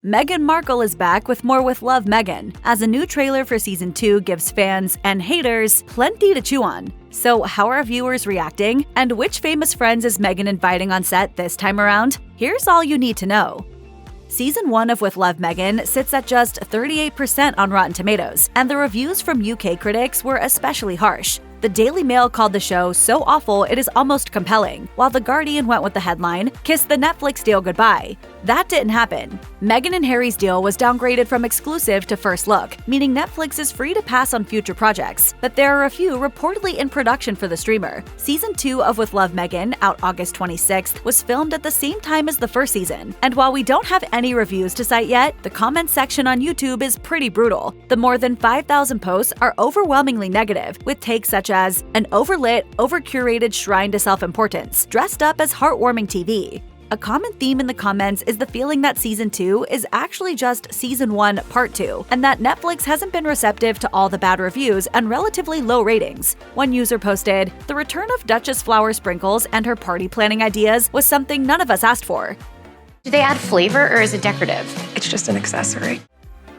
Meghan Markle is back with more With Love Meghan, as a new trailer for Season 2 gives fans and haters plenty to chew on. So how are viewers reacting? And which famous friends is Meghan inviting on set this time around? Here's all you need to know. Season 1 of With Love Meghan sits at just 38% on Rotten Tomatoes, and the reviews from UK critics were especially harsh. The Daily Mail called the show so awful it is almost compelling, while The Guardian went with the headline, "Kiss the Netflix deal goodbye." That didn't happen. Meghan and Harry's deal was downgraded from exclusive to first look, meaning Netflix is free to pass on future projects, but there are a few reportedly in production for the streamer. Season 2 of With Love Meghan, out August 26th, was filmed at the same time as the first season, and while we don't have any reviews to cite yet, the comments section on YouTube is pretty brutal. The more than 5,000 posts are overwhelmingly negative, with takes such as an overlit, over-curated shrine to self-importance, dressed up as heartwarming TV. A common theme in the comments is the feeling that Season 2 is actually just Season 1 Part 2, and that Netflix hasn't been receptive to all the bad reviews and relatively low ratings. One user posted, "The return of Duchess flower sprinkles and her party planning ideas was something none of us asked for." Do they add flavor or is it decorative? It's just an accessory.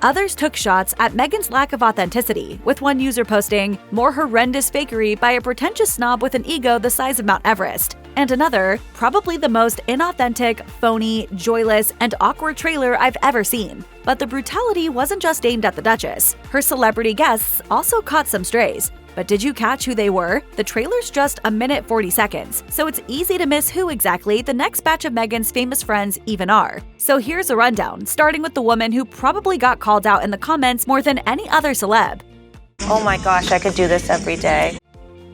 Others took shots at Meghan's lack of authenticity, with one user posting, "More horrendous fakery by a pretentious snob with an ego the size of Mount Everest," and another, "Probably the most inauthentic, phony, joyless, and awkward trailer I've ever seen." But the brutality wasn't just aimed at the Duchess. Her celebrity guests also caught some strays. But did you catch who they were? The trailer's just a minute 40 seconds, so it's easy to miss who exactly the next batch of Meghan's famous friends even are. So here's a rundown, starting with the woman who probably got called out in the comments more than any other celeb. Oh my gosh, I could do this every day.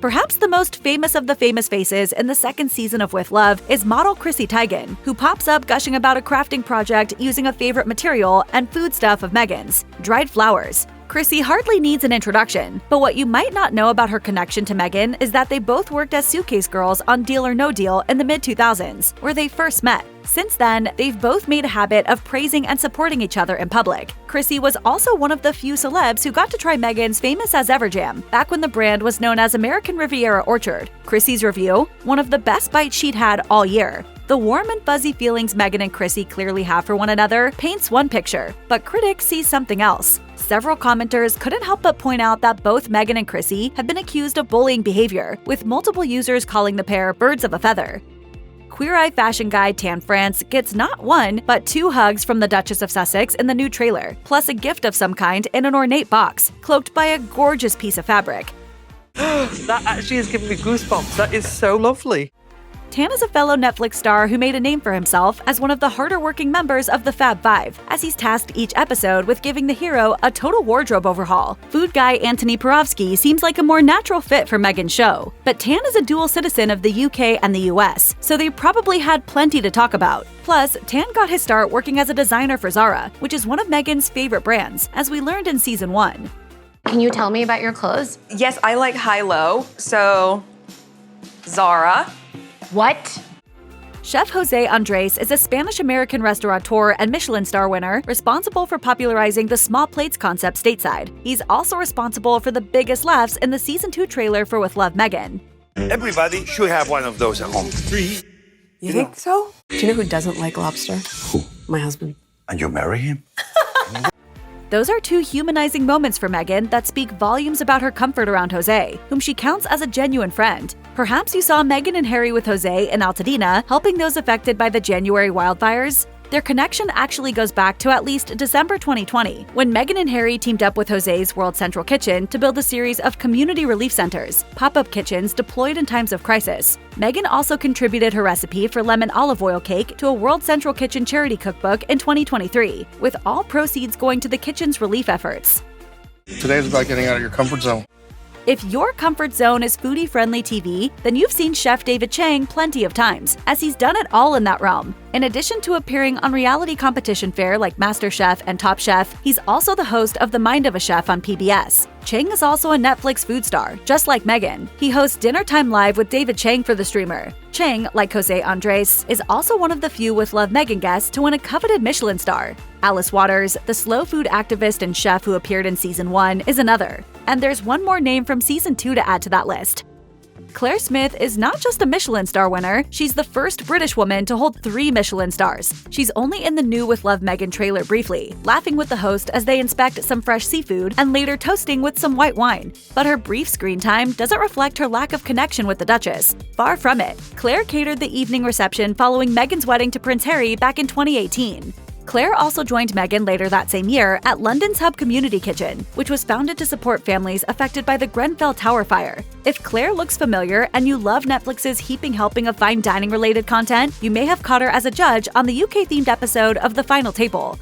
Perhaps the most famous of the famous faces in the second season of With Love is model Chrissy Teigen, who pops up gushing about a crafting project using a favorite material and foodstuff of Meghan's, dried flowers. Chrissy hardly needs an introduction, but what you might not know about her connection to Meghan is that they both worked as suitcase girls on Deal or No Deal in the mid-2000s, where they first met. Since then, they've both made a habit of praising and supporting each other in public. Chrissy was also one of the few celebs who got to try Meghan's famous As Ever jam, back when the brand was known as American Riviera Orchard. Chrissy's review? One of the best bites she'd had all year. The warm and fuzzy feelings Meghan and Chrissy clearly have for one another paints one picture, but critics see something else. Several commenters couldn't help but point out that both Meghan and Chrissy have been accused of bullying behavior, with multiple users calling the pair birds of a feather. Queer Eye fashion guide Tan France gets not one, but 2 hugs from the Duchess of Sussex in the new trailer, plus a gift of some kind in an ornate box, cloaked by a gorgeous piece of fabric. That actually is giving me goosebumps. That is so lovely. Tan is a fellow Netflix star who made a name for himself as one of the harder-working members of the Fab Five, as he's tasked each episode with giving the hero a total wardrobe overhaul. Food guy Anthony Porowski seems like a more natural fit for Meghan's show, but Tan is a dual citizen of the UK and the US, so they probably had plenty to talk about. Plus, Tan got his start working as a designer for Zara, which is one of Meghan's favorite brands, as we learned in Season 1. Can you tell me about your clothes? Yes, I like high-low, so Zara. What? Chef José Andrés is a Spanish-American restaurateur and Michelin star winner responsible for popularizing the small plates concept stateside. He's also responsible for the biggest laughs in the Season 2 trailer for With Love Meghan. Everybody should have one of those at home. You think so? Do you know who doesn't like lobster? Who? My husband. And you marry him? Those are 2 humanizing moments for Meghan that speak volumes about her comfort around José, whom she counts as a genuine friend. Perhaps you saw Meghan and Harry with José in Altadena helping those affected by the January wildfires? Their connection actually goes back to at least December 2020, when Meghan and Harry teamed up with José's World Central Kitchen to build a series of community relief centers, pop-up kitchens deployed in times of crisis. Meghan also contributed her recipe for lemon olive oil cake to a World Central Kitchen charity cookbook in 2023, with all proceeds going to the kitchen's relief efforts. Today's about getting out of your comfort zone. If your comfort zone is foodie-friendly TV, then you've seen Chef David Chang plenty of times, as he's done it all in that realm. In addition to appearing on reality competition fare like MasterChef and Top Chef, he's also the host of The Mind of a Chef on PBS. Chang is also a Netflix food star, just like Meghan. He hosts Dinner Time Live with David Chang for the streamer. Chang, like José Andrés, is also one of the few With Love Meghan guests to win a coveted Michelin star. Alice Waters, the slow food activist and chef who appeared in Season 1, is another. And there's one more name from Season 2 to add to that list. Clare Smyth is not just a Michelin star winner, she's the first British woman to hold 3 Michelin stars. She's only in the New with Love Meghan trailer briefly, laughing with the host as they inspect some fresh seafood and later toasting with some white wine. But her brief screen time doesn't reflect her lack of connection with the Duchess. Far from it. Clare catered the evening reception following Meghan's wedding to Prince Harry back in 2018. Clare also joined Meghan later that same year at London's Hub Community Kitchen, which was founded to support families affected by the Grenfell Tower fire. If Clare looks familiar and you love Netflix's heaping helping of fine dining-related content, you may have caught her as a judge on the UK-themed episode of The Final Table.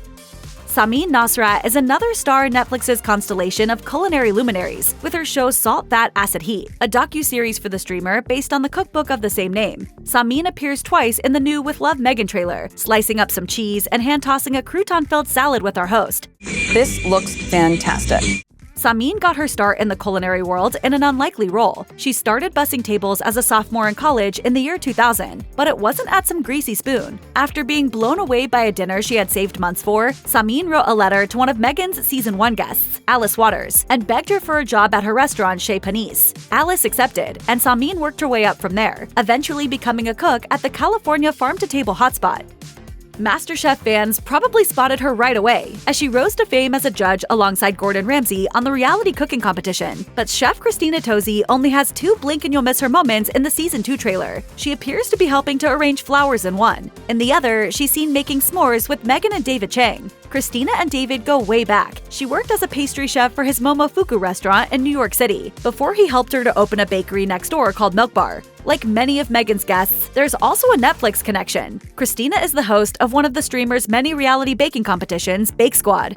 Samin Nosrat is another star in Netflix's constellation of culinary luminaries, with her show Salt, Fat, Acid, Heat, a docuseries for the streamer based on the cookbook of the same name. Samin appears twice in the New with Love Meghan trailer, slicing up some cheese and hand-tossing a crouton-filled salad with our host. This looks fantastic. Samin got her start in the culinary world in an unlikely role. She started bussing tables as a sophomore in college in the year 2000, but it wasn't at some greasy spoon. After being blown away by a dinner she had saved months for, Samin wrote a letter to one of Meghan's season 1 guests, Alice Waters, and begged her for a job at her restaurant Chez Panisse. Alice accepted, and Samin worked her way up from there, eventually becoming a cook at the California farm-to-table hotspot. MasterChef fans probably spotted her right away, as she rose to fame as a judge alongside Gordon Ramsay on the reality cooking competition. But chef Christina Tosi only has 2 blink-and-you'll-miss-her moments in the Season 2 trailer. She appears to be helping to arrange flowers in one. In the other, she's seen making s'mores with Meghan and David Chang. Christina and David go way back. She worked as a pastry chef for his Momofuku restaurant in New York City, before he helped her to open a bakery next door called Milk Bar. Like many of Meghan's guests, there's also a Netflix connection. Christina is the host of one of the streamer's many reality baking competitions, Bake Squad.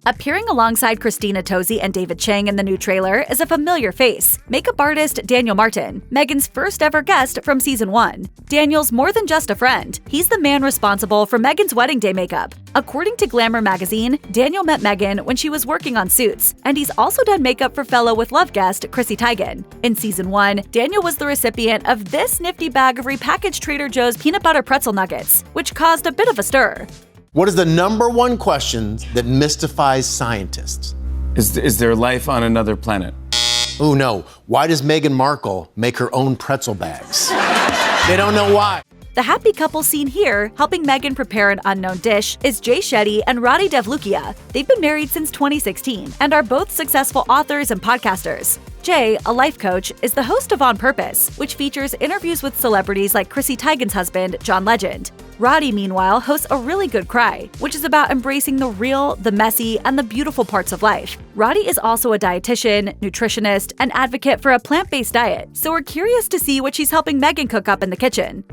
Appearing alongside Christina Tosi and David Chang in the new trailer is a familiar face, makeup artist Daniel Martin, Meghan's first ever guest from season 1. Daniel's more than just a friend. He's the man responsible for Meghan's wedding day makeup. According to Glamour magazine, Daniel met Meghan when she was working on Suits, and he's also done makeup for Fellow with Love guest Chrissy Teigen. In season 1, Daniel was the recipient of this nifty bag of repackaged Trader Joe's peanut butter pretzel nuggets, which caused a bit of a stir. What is the #1 question that mystifies scientists? Is there life on another planet? Oh no, why does Meghan Markle make her own pretzel bags? They don't know why. The happy couple seen here, helping Meghan prepare an unknown dish, is Shetty and Radhi Devlukia. They've been married since 2016 and are both successful authors and podcasters. Jay, a life coach, is the host of On Purpose, which features interviews with celebrities like Chrissy Teigen's husband, John Legend. Radhi, meanwhile, hosts A Really Good Cry, which is about embracing the real, the messy, and the beautiful parts of life. Radhi is also a dietitian, nutritionist, and advocate for a plant-based diet, so we're curious to see what she's helping Meghan cook up in the kitchen.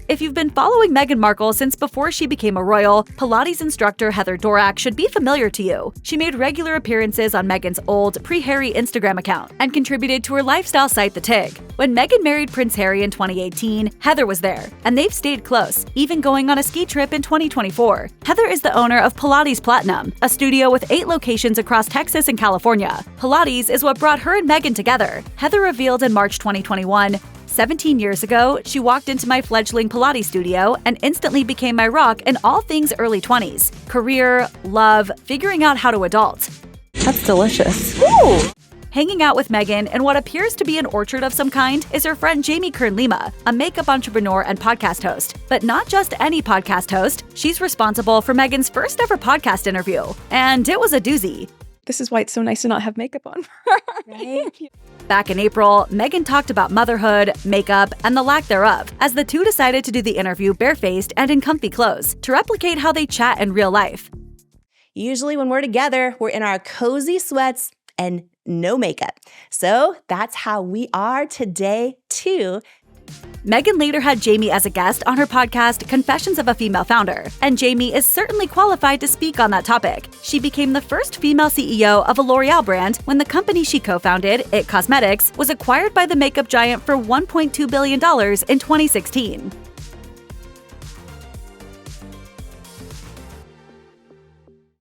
If you've been following Meghan Markle since before she became a royal, Pilates instructor Heather Dorak should be familiar to you. She made regular appearances on Meghan's old, pre-Harry Instagram account and contributed to her lifestyle site The Tig. When Meghan married Prince Harry in 2018, Heather was there, and they've stayed close, even going on a ski trip in 2024. Heather is the owner of Pilates Platinum, a studio with 8 locations across Texas and California. Pilates is what brought her and Meghan together. Heather revealed in March 2021, 17 years ago, she walked into my fledgling Pilates studio and instantly became my rock in all things early 20s. Career, love, figuring out how to adult. That's delicious. Ooh! Hanging out with Meghan in what appears to be an orchard of some kind is her friend Kern Lima, a makeup entrepreneur and podcast host. But not just any podcast host, she's responsible for Meghan's first ever podcast interview. And it was a doozy. This is why it's so nice to not have makeup on. Right? Back in April, Meghan talked about motherhood, makeup, and the lack thereof, as the two decided to do the interview barefaced and in comfy clothes, to replicate how they chat in real life. Usually when we're together, we're in our cozy sweats and no makeup. So that's how we are today, too. Meghan later had Jamie as a guest on her podcast, Confessions of a Female Founder, and Jamie is certainly qualified to speak on that topic. She became the first female CEO of a L'Oreal brand when the company she co-founded, IT Cosmetics, was acquired by the makeup giant for $1.2 billion in 2016.